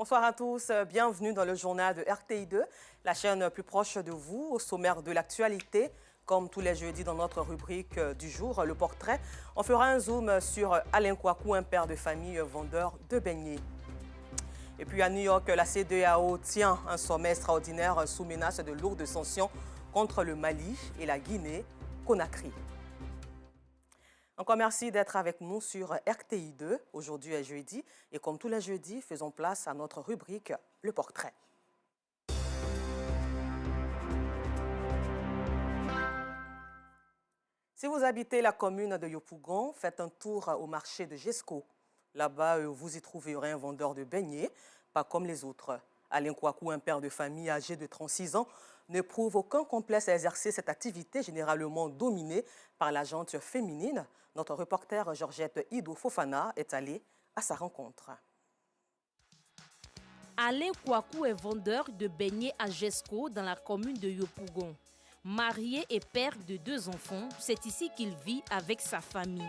Bonsoir à tous, bienvenue dans le journal de RTI2, la chaîne plus proche de vous, au sommaire de l'actualité. Comme tous les jeudis dans notre rubrique du jour, le portrait, on fera un zoom sur Alain Kouakou, un père de famille vendeur de beignets. Et puis à New York, la CEDEAO tient un sommet extraordinaire sous menace de lourdes sanctions contre le Mali et la Guinée-Conakry. Encore merci d'être avec nous sur RTI2. Aujourd'hui est jeudi et comme tous les jeudis, faisons place à notre rubrique Le Portrait. Si vous habitez la commune de Yopougon, faites un tour au marché de Jesco. Là-bas, vous y trouverez un vendeur de beignets, pas comme les autres. Alain Kouakou, un père de famille âgé de 36 ans, n'éprouve aucun complexe à exercer cette activité généralement dominée par la gente féminine. Notre reporter Georgette Ido Fofana est allée à sa rencontre. Alain Kouakou est vendeur de beignets à Jesco dans la commune de Yopougon. Marié et père de 2 enfants, c'est ici qu'il vit avec sa famille.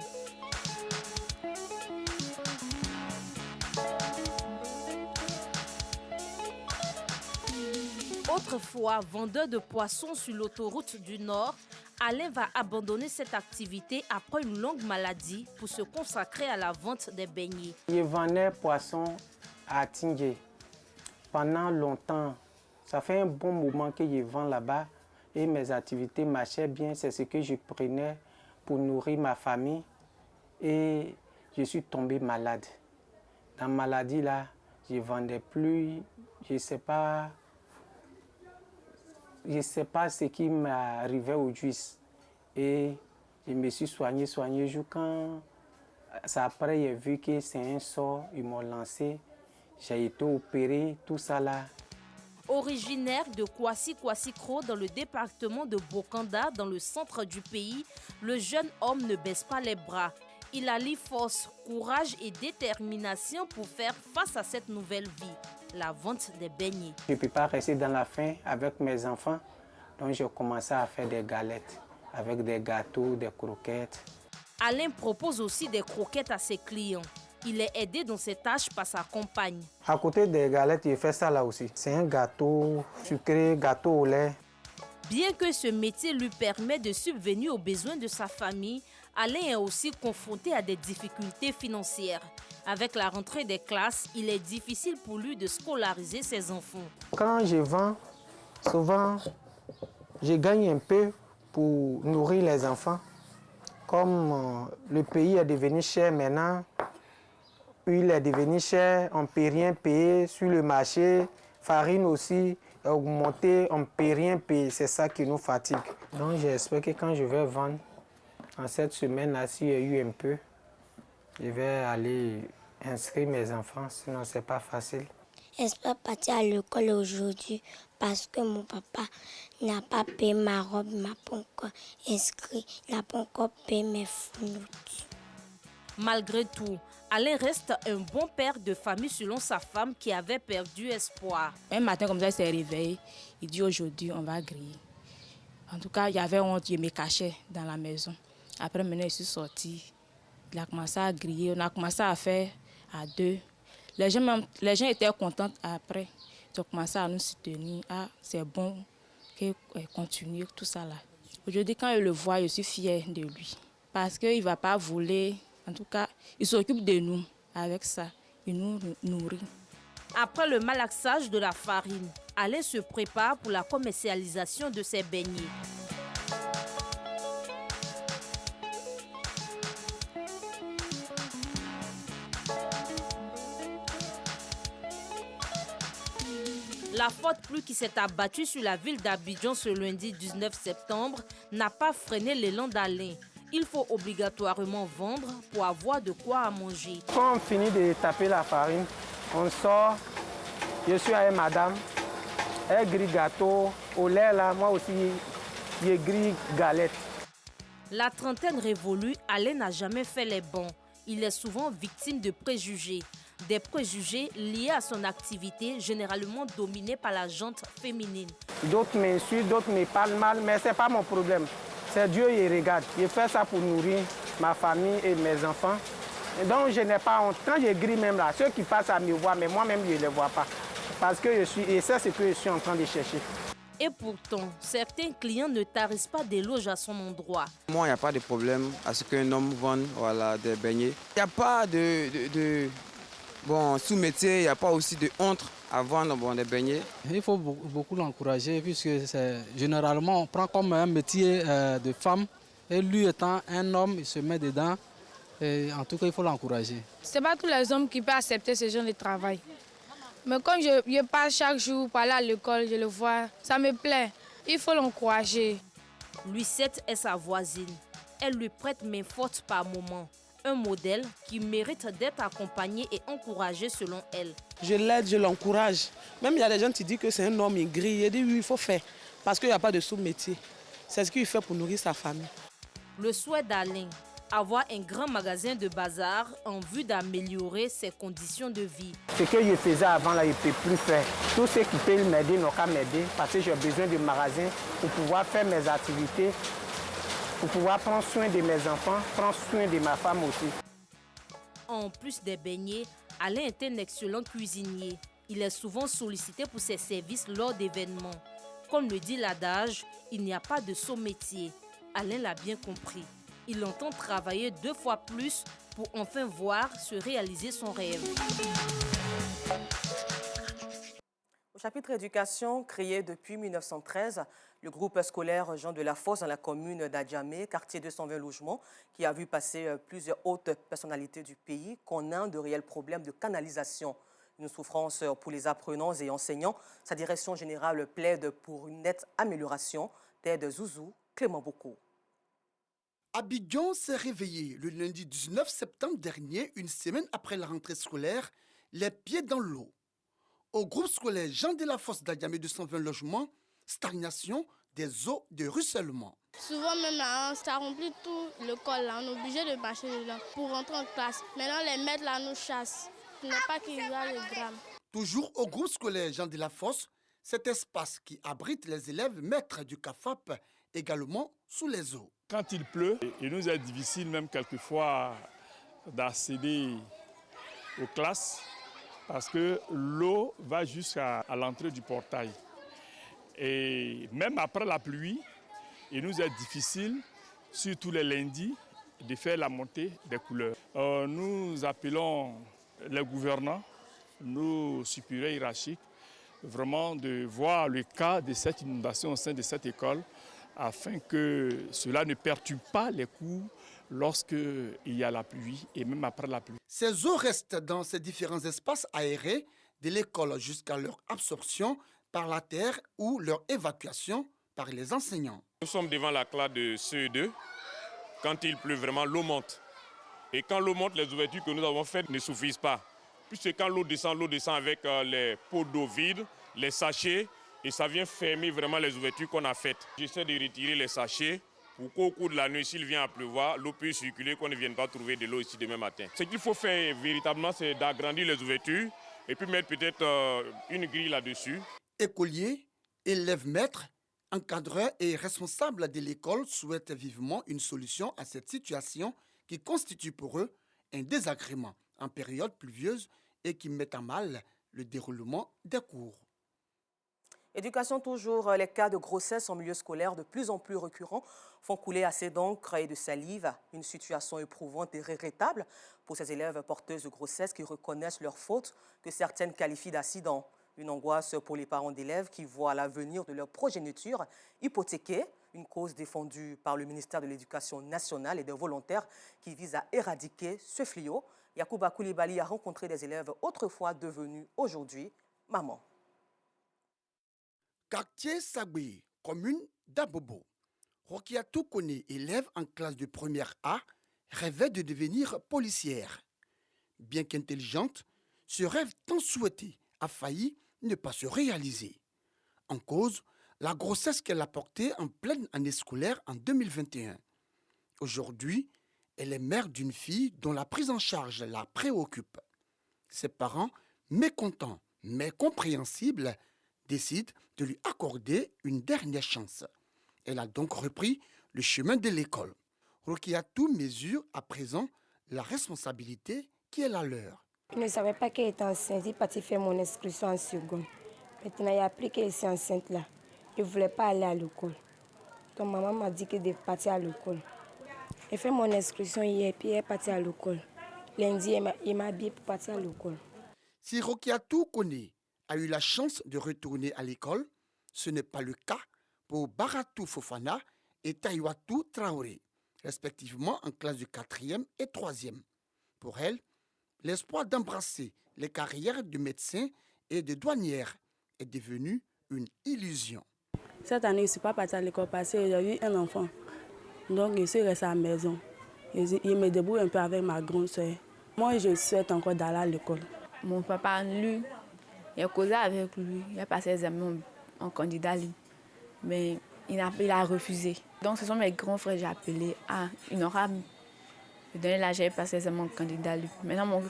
Autrefois vendeur de poissons sur l'autoroute du Nord, Alain va abandonner cette activité après une longue maladie pour se consacrer à la vente des beignets. Je vendais poissons à Tingé pendant longtemps. Ça fait un bon moment que je vends là-bas et mes activités marchaient bien. C'est ce que je prenais pour nourrir ma famille et je suis tombé malade. Dans la maladie là, je ne vendais plus, je ne sais pas ce qui m'arrivait au juice. Et je me suis soigné. Quand après, j'ai vu que c'est un sort, ils m'ont lancé. J'ai été opéré, tout ça là. Originaire de Kwasi-Kwasi-Kro dans le département de Bokanda, dans le centre du pays, le jeune homme ne baisse pas les bras. Il allie force, courage et détermination pour faire face à cette nouvelle vie, la vente des beignets. Je ne peux pas rester dans la faim avec mes enfants, donc j'ai commencé à faire des galettes avec des gâteaux, des croquettes. Alain propose aussi des croquettes à ses clients. Il est aidé dans ses tâches par sa compagne. À côté des galettes, je fais ça là aussi. C'est un gâteau sucré, gâteau au lait. Bien que ce métier lui permette de subvenir aux besoins de sa famille, Alain est aussi confronté à des difficultés financières. Avec la rentrée des classes, il est difficile pour lui de scolariser ses enfants. Quand je vends, souvent, je gagne un peu pour nourrir les enfants. Comme le pays est devenu cher maintenant, l'huile est devenue chère, on ne peut rien payer sur le marché. Farine aussi est augmentée, on ne peut rien payer. C'est ça qui nous fatigue. Donc j'espère que quand je vais vendre, en cette semaine-là, s'il y a eu un peu, je vais aller inscrire mes enfants, sinon c'est pas facile. Je ne suis pas partie à l'école aujourd'hui parce que mon papa n'a pas payé ma robe, il ne m'a pas encore inscrit, il n'a pas encore payé mes fournitures. Malgré tout, Alain reste un bon père de famille selon sa femme qui avait perdu espoir. Un matin comme ça, il s'est réveillé, il dit aujourd'hui on va griller. En tout cas, il y avait honte, je me cachais dans la maison. Après, maintenant, je suis sortie. Il a commencé à griller, on a commencé à faire à 2. Les gens étaient contents après. Ils ont commencé à nous soutenir. Ah, c'est bon qu'il continue, tout ça là. Aujourd'hui, quand je le vois, je suis fière de lui. Parce qu'il ne va pas voler. En tout cas, il s'occupe de nous avec ça. Il nous nourrit. Après le malaxage de la farine, Alain se prépare pour la commercialisation de ses beignets. La forte pluie qui s'est abattue sur la ville d'Abidjan ce lundi 19 septembre n'a pas freiné l'élan d'Alain. Il faut obligatoirement vendre pour avoir de quoi à manger. Quand on finit de taper la farine, on sort. Je suis avec madame. Elle grille gâteau. Au lait, là, moi aussi, je grille galette. La trentaine révolue, Alain n'a jamais fait les bons. Il est souvent victime de préjugés. Des préjugés liés à son activité, généralement dominée par la gente féminine. D'autres m'insultent, d'autres me parlent mal, mais ce n'est pas mon problème. C'est Dieu qui regarde. Je fais ça pour nourrir ma famille et mes enfants. Et donc, je n'ai pas honte. Quand je grille même là, ceux qui passent à me voir, mais moi-même, je ne les vois pas. Parce que je suis, et ça, c'est ce que je suis en train de chercher. Et pourtant, certains clients ne tarissent pas des loges à son endroit. Moi, il n'y a pas de problème à ce qu'un homme vende des beignets. Il n'y a pas de sous-métier, il n'y a pas aussi de honte à vendre des beignets. Il faut beaucoup l'encourager puisque généralement on prend comme un métier de femme et lui étant un homme, il se met dedans. Et en tout cas, il faut l'encourager. Ce n'est pas tous les hommes qui peuvent accepter ce genre de travail. Mais quand je passe chaque jour par là à l'école, je le vois, ça me plaît. Il faut l'encourager. Lucette est sa voisine. Elle lui prête main forte par moment. Un modèle qui mérite d'être accompagné et encouragé selon elle. Je l'aide, je l'encourage. Même il y a des gens qui disent que c'est un homme, il grille. Il dit oui, il faut faire. Parce qu'il n'y a pas de sous-métier. C'est ce qu'il fait pour nourrir sa famille. Le souhait d'Alain, avoir un grand magasin de bazar en vue d'améliorer ses conditions de vie. Ce que je faisais avant, là, je ne peux plus faire. Tous ceux qui peuvent m'aider n'ont qu'à m'aider parce que j'ai besoin de magasins pour pouvoir faire mes activités, pour pouvoir prendre soin de mes enfants, prendre soin de ma femme aussi. En plus des beignets, Alain est un excellent cuisinier. Il est souvent sollicité pour ses services lors d'événements. Comme le dit l'adage, il n'y a pas de saut métier. Alain l'a bien compris. Il entend travailler 2 fois plus pour enfin voir se réaliser son rêve. Au chapitre éducation, créé depuis 1913, le groupe scolaire Jean de la Fosse dans la commune d'Adjamé, quartier 220 logements, qui a vu passer plusieurs hautes personnalités du pays, connaît de réels problèmes de canalisation. Une souffrance pour les apprenants et enseignants. Sa direction générale plaide pour une nette amélioration. Ted Zouzou, Clément Boko. Abidjan s'est réveillé le lundi 19 septembre dernier, une semaine après la rentrée scolaire, les pieds dans l'eau. Au groupe scolaire Jean de la Fosse d'Adjamé 220 logements, stagnation des eaux de ruissellement. Souvent même là, ça remplit tout le col là, on est obligé de marcher dedans pour rentrer en classe. Maintenant les maîtres là nous chassent, ce n'est pas qu'il y a le drame. Toujours au groupe scolaire Jean de la Fosse, cet espace qui abrite les élèves maîtres du CAFAP également sous les eaux. Quand il pleut, il nous est difficile même quelquefois d'accéder aux classes parce que l'eau va jusqu'à l'entrée du portail. Et même après la pluie, il nous est difficile, surtout les lundis, de faire la montée des couleurs. Nous appelons les gouvernants, nos supérieurs hiérarchiques, vraiment de voir le cas de cette inondation au sein de cette école afin que cela ne perturbe pas les cours lorsqu'il y a la pluie et même après la pluie. Ces eaux restent dans ces différents espaces aérés de l'école jusqu'à leur absorption par la terre ou leur évacuation par les enseignants. Nous sommes devant la classe de CE2. Quand il pleut vraiment, l'eau monte. Et quand l'eau monte, les ouvertures que nous avons faites ne suffisent pas. Puisque quand l'eau descend avec les pots d'eau vides, les sachets, et ça vient fermer vraiment les ouvertures qu'on a faites. J'essaie de retirer les sachets pour qu'au cours de la nuit, s'il vient à pleuvoir, l'eau puisse circuler, qu'on ne vienne pas trouver de l'eau ici demain matin. Ce qu'il faut faire véritablement, c'est d'agrandir les ouvertures et puis mettre peut-être une grille là-dessus. Écoliers, élèves maîtres, encadreurs et responsables de l'école souhaitent vivement une solution à cette situation qui constitue pour eux un désagrément en période pluvieuse et qui met à mal le déroulement des cours. Éducation toujours, les cas de grossesse en milieu scolaire de plus en plus récurrents font couler assez d'encre et de salive. Une situation éprouvante et regrettable pour ces élèves porteuses de grossesse qui reconnaissent leurs fautes, que certaines qualifient d'accident. Une angoisse pour les parents d'élèves qui voient l'avenir de leur progéniture hypothéquée, une cause défendue par le ministère de l'Éducation nationale et des volontaires qui vise à éradiquer ce fléau. Yacouba Koulibaly a rencontré des élèves autrefois devenus aujourd'hui mamans. Quartier Sagbe, commune d'Abobo. Rokiatou Kone, élève en classe de première A, rêvait de devenir policière. Bien qu'intelligente, ce rêve tant souhaité a failli ne pas se réaliser. En cause, la grossesse qu'elle a portée en pleine année scolaire en 2021. Aujourd'hui, elle est mère d'une fille dont la prise en charge la préoccupe. Ses parents, mécontents mais compréhensibles, décide de lui accorder une dernière chance. Elle a donc repris le chemin de l'école. Rokiatou mesure à présent la responsabilité qui est la leur. Je ne savais pas qu'elle était enceinte. Il est parti faire mon inscription en seconde. Maintenant, il a appris qu'elle est enceinte là. Je ne voulais pas aller à l'école. Donc, maman m'a dit qu'elle devait partir à l'école. J'ai fait mon inscription hier, puis elle est partie à l'école. Lundi, il m'a habillé pour partir à l'école. Si Rokiatou Kone a eu la chance de retourner à l'école, ce n'est pas le cas pour Baratou Fofana et Taïwatou Traoré, respectivement en classe de 4e et 3e. Pour elle, l'espoir d'embrasser les carrières de médecin et de douanière est devenu une illusion. Cette année, je ne suis pas partie à l'école parce que j'ai eu un enfant. Donc, je suis restée à la maison. Je me débrouille un peu avec ma grande soeur. Moi, je souhaite encore d'aller à l'école. Mon papa, lui, il a causé avec lui. Il a passé les examens en candidat libre. Mais il a refusé. Donc, ce sont mes grands frères que j'ai appelés. Ah, il n'aura donné l'âge, j'ai passé les examens en candidat libre. Maintenant,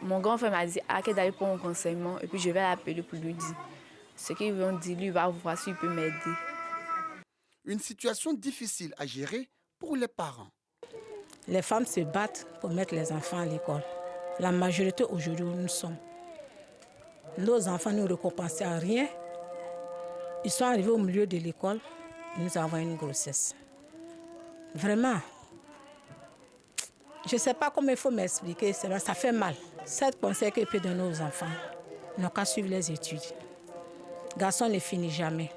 mon grand frère m'a dit d'aller pour un renseignement. Et puis, je vais l'appeler pour lui dire ce qu'ils vont dire. Lui va voir s'il peut m'aider. Une situation difficile à gérer pour les parents. Les femmes se battent pour mettre les enfants à l'école. La majorité aujourd'hui où nous sommes. Nos enfants ne récompensent à rien. Ils sont arrivés au milieu de l'école, nous avons une grossesse. Vraiment, je ne sais pas comment il faut m'expliquer, ça fait mal. Cette conseil que peut donner aux enfants, ils n'ont qu'à suivre les études. Garçon ne finit jamais.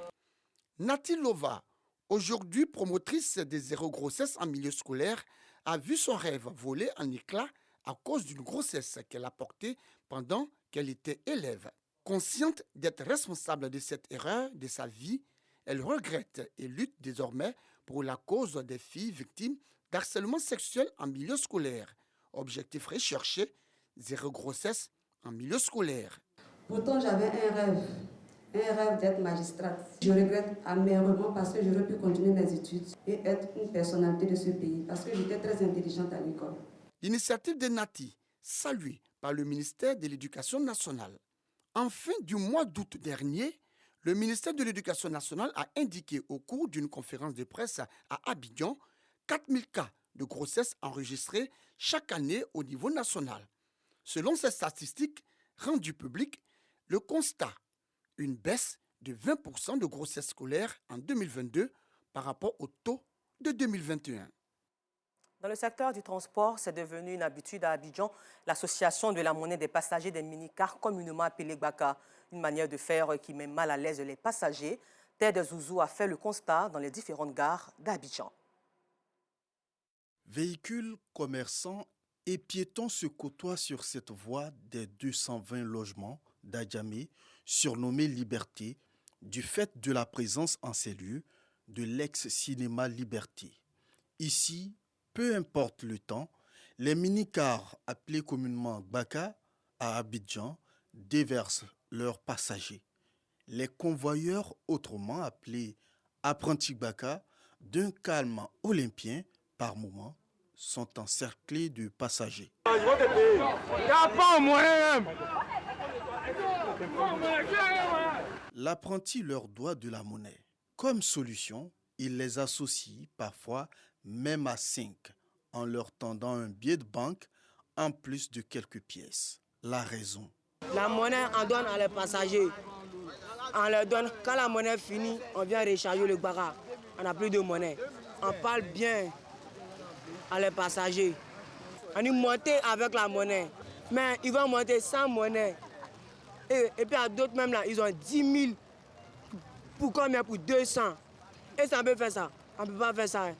Nati Lova, aujourd'hui promotrice des zéro grossesse en milieu scolaire, a vu son rêve voler en éclats à cause d'une grossesse qu'elle a portée pendant qu'elle était élève. Consciente d'être responsable de cette erreur de sa vie, elle regrette et lutte désormais pour la cause des filles victimes d'harcèlement sexuel en milieu scolaire. Objectif recherché, zéro grossesse en milieu scolaire. Pourtant, j'avais un rêve d'être magistrate. Je regrette amèrement parce que j'aurais pu continuer mes études et être une personnalité de ce pays parce que j'étais très intelligente à l'école. L'initiative de Nati, saluée par le ministère de l'Éducation nationale. En fin du mois d'août dernier, le ministère de l'Éducation nationale a indiqué au cours d'une conférence de presse à Abidjan 4000 cas de grossesse enregistrés chaque année au niveau national. Selon ces statistiques rendues publiques, le constat, une baisse de 20% de grossesse scolaire en 2022 par rapport au taux de 2021. Dans le secteur du transport, c'est devenu une habitude à Abidjan. L'association de la monnaie des passagers des minicars, communément appelée Gbaka, une manière de faire qui met mal à l'aise les passagers. Ted Zouzou a fait le constat dans les différentes gares d'Abidjan. Véhicules, commerçants et piétons se côtoient sur cette voie des 220 logements d'Adjamé, surnommés Liberté, du fait de la présence en ces lieux de l'ex-cinéma Liberté. Ici, peu importe le temps, les minicars, appelés communément Gbaka, à Abidjan, déversent leurs passagers. Les convoyeurs, autrement appelés apprentis Gbaka, d'un calme olympien par moment, sont encerclés de passagers. L'apprenti leur doit de la monnaie. Comme solution, il les associe parfois même à 5, en leur tendant un billet de banque en plus de quelques pièces. La raison. La monnaie, on donne à les passagers. On leur donne, quand la monnaie finit, on vient recharger le Gbaka. On n'a plus de monnaie. On parle bien à les passagers. On est monté avec la monnaie. Mais ils vont monter sans monnaie. Et puis à d'autres même là, ils ont 10 000. Pour combien? Pour 200. Et ça peut faire ça. On ne peut pas faire ça.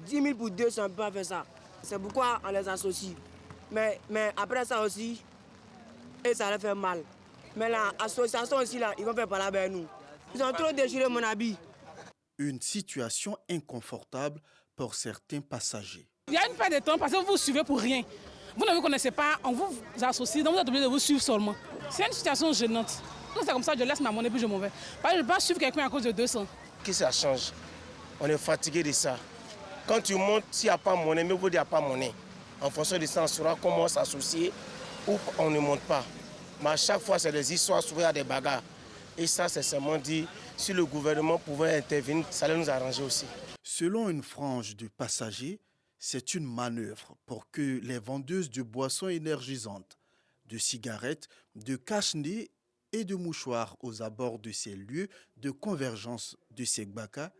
10 000 pour 200, on ne peut pas faire ça. C'est pourquoi on les associe. Mais après ça aussi, et ça leur fait mal. Mais l'association aussi, là, ils vont faire parler avec nous. Ils ont trop déchiré mon habit. Une situation inconfortable pour certains passagers. Il y a une perte de temps parce que vous vous suivez pour rien. Vous ne vous connaissez pas, on vous associe, donc vous êtes obligé de vous suivre seulement. C'est une situation gênante. Donc c'est comme ça, je laisse ma monnaie puis je m'en vais. Parce que je ne peux pas suivre quelqu'un à cause de 200. Que ça change. On est fatigué de ça. Quand tu montes, s'il n'y a pas monnaie, mais vous dites qu'il n'y a pas monnaie. En fonction de ça, on saura comment s'associer ou on ne monte pas. Mais à chaque fois, c'est des histoires, souvent il y a des bagarres. Et ça, c'est seulement dit, si le gouvernement pouvait intervenir, ça allait nous arranger aussi. Selon une frange de passagers, C'est une manœuvre pour que les vendeuses de boissons énergisantes, de cigarettes, de cache-nez et de mouchoirs aux abords de ces lieux de convergence de ces gbaka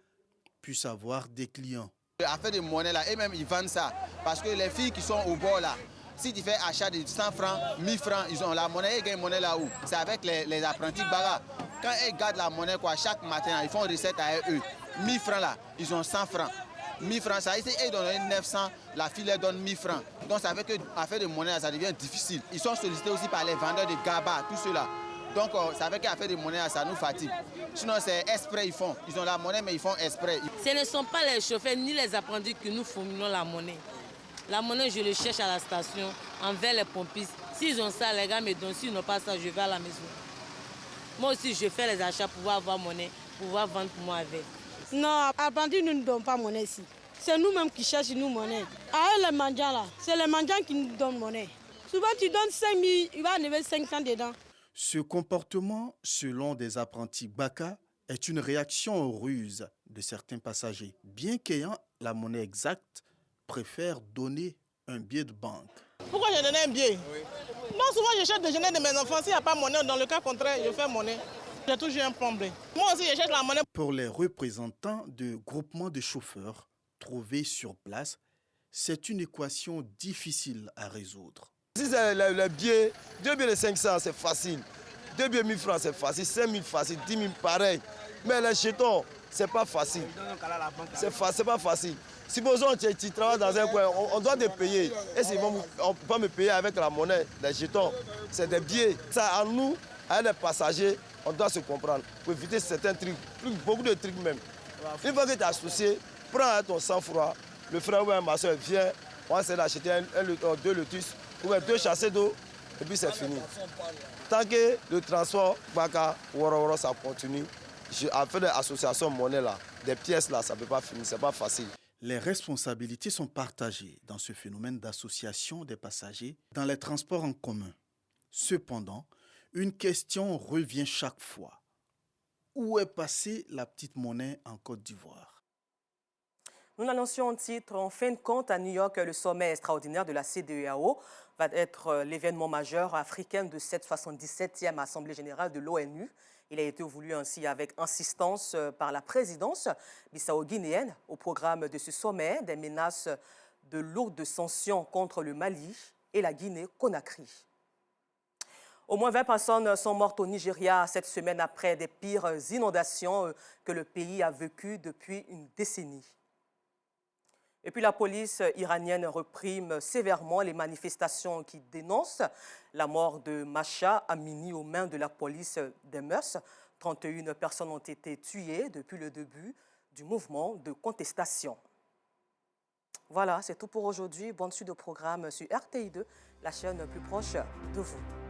puissent avoir des clients. Affaire de monnaie là, et même ils vendent ça. Parce que les filles qui sont au bord là, si tu fais achat de 100 francs, 1000 francs, ils ont la monnaie, ils gagnent monnaie là où? C'est avec les apprentis baga. Quand ils gardent la monnaie, quoi, chaque matin, ils font recette à eux. 1000 francs là, ils ont 100 francs. 1000 francs, ça, ils donnent 900, la fille leur donne 1000 francs. Donc ça fait que l'affaire de monnaie, ça devient difficile. Ils sont sollicités aussi par les vendeurs de gaba, tout cela. Donc ça fait que l'affaire de monnaie, ça nous fatigue. Sinon c'est exprès, ils font. Ils ont la monnaie, mais ils font exprès. Ce ne sont pas les chauffeurs ni les apprentis que nous fournissons la monnaie. La monnaie, je le cherche à la station, envers les pompistes. S'ils ont ça, les gars me donnent. S'ils n'ont pas ça, je vais à la maison. Moi aussi, je fais les achats pour pouvoir avoir monnaie, pour pouvoir vendre pour moi avec. Non, apprentis ne nous donnent pas monnaie ici. C'est nous-mêmes qui cherchons nous monnaie. Avec les mendiants là, c'est les mendiants qui nous donnent monnaie. Souvent, tu donnes 5 000, il va enlever 500 dedans. Ce comportement, selon des apprentis gbaka, est une réaction aux ruses de certains passagers. Bien qu'ayant la monnaie exacte, préfèrent donner un billet de banque. Pourquoi j'ai donné un billet? Moi, souvent, j'achète le déjeuner de mes enfants. S'il n'y a pas monnaie, dans le cas contraire, je fais monnaie. J'ai toujours un problème. Moi aussi, j'achète la monnaie. Pour les représentants de groupements de chauffeurs trouvés sur place, c'est une équation difficile à résoudre. Si c'est le billet, 2 billets de 500, c'est facile. 2 billets de 1000 francs, c'est facile. 5 000, facile. 10 000, pareil. Mais les jetons, c'est pas facile. C'est pas facile. Supposons que tu travailles dans un coin, on doit te payer. Et si on ne peut pas me payer avec la monnaie, les jetons, c'est des billets. Ça, à nous, à les passagers, on doit se comprendre. Pour éviter certains trucs, beaucoup de trucs même. Une fois que tu es associé, prends ton sang-froid. Le frère ou ma soeur vient, on va essayer d'acheter 2 lotus, ou 2 chassés d'eau, et puis c'est fini. Tant que le transport, Baka, Woro, ça continue, à faire des associations monnaie là, des pièces là, ça ne peut pas finir, c'est pas facile. Les responsabilités sont partagées dans ce phénomène d'association des passagers dans les transports en commun. Cependant, une question revient chaque fois. Où est passée la petite monnaie en Côte d'Ivoire? Nous l'annoncions en titre. En fin de compte, à New York, le sommet extraordinaire de la CEDEAO va être l'événement majeur africain de cette 77e Assemblée générale de l'ONU. Il a été voulu ainsi avec insistance par la présidence bissau-guinéenne. Au programme de ce sommet, des menaces de lourdes sanctions contre le Mali et la Guinée-Conakry. Au moins 20 personnes sont mortes au Nigeria cette semaine après des pires inondations que le pays a vécues depuis une décennie. Et puis la police iranienne réprime sévèrement les manifestations qui dénoncent la mort de Masha Amini aux mains de la police des mœurs. 31 personnes ont été tuées depuis le début du mouvement de contestation. Voilà, c'est tout pour aujourd'hui. Bonne suite de programme sur RTI2, la chaîne plus proche de vous.